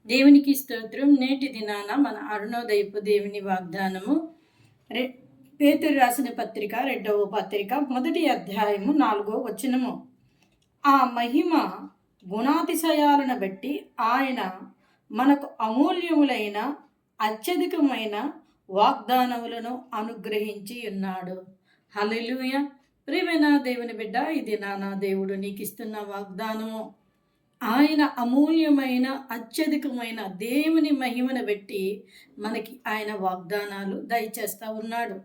దేవునికి స్తోత్రం. నేటి దినాన మన అరుణోదయపు దేవుని వాగ్దానము రె పేతురు రాసిన పత్రిక 2వ పత్రిక 1వ అధ్యాయము 4వ వచనము. ఆ మహిమ గుణాతిశయాలను బట్టి ఆయన మనకు అమూల్యములైన అత్యధికమైన వాగ్దానములను అనుగ్రహించి ఉన్నాడు. హల్లెలూయా. ప్రియమైన దేవుని బిడ్డ, ఇది నా దేవుడు నీకు ఇస్తున్న వాగ్దానము. ఆయన అమూల్యమైన అత్యధికమైన దేవుని మహిమను బట్టి మనకి ఆయన వాగ్దానాలు దయచేస్తూ ఉన్నాడు.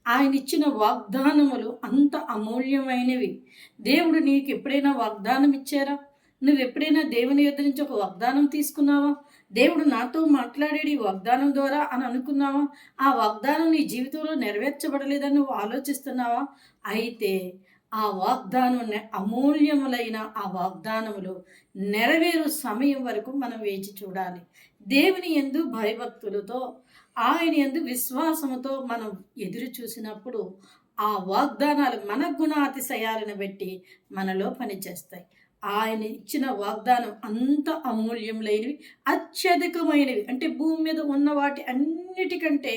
ఆయన ఇచ్చిన వాగ్దానములు అంత అమూల్యమైనవి. దేవుడు నీకు ఎప్పుడైనా వాగ్దానం ఇచ్చారా? నువ్వు ఎప్పుడైనా దేవుని యొద్ద నుంచి ఒక వాగ్దానం తీసుకున్నావా? దేవుడు నాతో మాట్లాడేది వాగ్దానం ద్వారా అని అనుకున్నావా? ఆ వాగ్దానం నీ జీవితంలో నెరవేర్చబడలేదని నువ్వు ఆలోచిస్తున్నావా? అయితే ఆ వాగ్దానం అమూల్యములైన ఆ వాగ్దానములు నెరవేరు సమయం వరకు మనం వేచి చూడాలి. దేవుని యందు భయభక్తులతో, ఆయన యందు విశ్వాసముతో మనం ఎదురు చూసినప్పుడు ఆ వాగ్దానాలు మన గుణాతిశయాలను బట్టి మనలో పనిచేస్తాయి. ఆయన ఇచ్చిన వాగ్దానం అంత అమూల్యములైనవి, అత్యధికమైనవి. అంటే భూమి మీద ఉన్న వాటి అన్నిటికంటే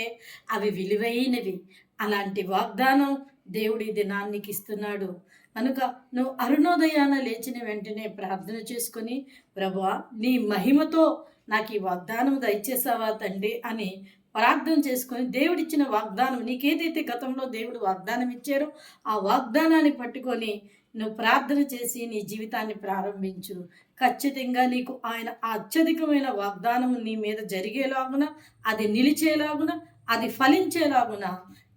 అవి విలువైనవి. అలాంటి వాగ్దానం దేవుడి దినానికి ఇస్తున్నాడు. కనుక నువ్వు అరుణోదయాన లేచిన వెంటనే ప్రార్థన చేసుకొని, ప్రభువా నీ మహిమతో నాకు ఈ వాగ్దానం దయచేసావా తండ్రి అని ప్రార్థన చేసుకొని, దేవుడిచ్చిన వాగ్దానం నీకేదైతే గతంలో దేవుడు వాగ్దానం ఇచ్చారో ఆ వాగ్దానాన్ని పట్టుకొని నువ్వు ప్రార్థన చేసి నీ జీవితాన్ని ప్రారంభించు. ఖచ్చితంగా నీకు ఆయన ఆ అత్యధికమైన వాగ్దానం నీ మీద జరిగేలాగున, అది నిలిచేలాగున, అది ఫలించేలాగున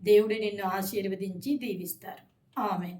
దేవుడు నిన్ను ఆశీర్వదించి దీవిస్తారు. ఆమేన్.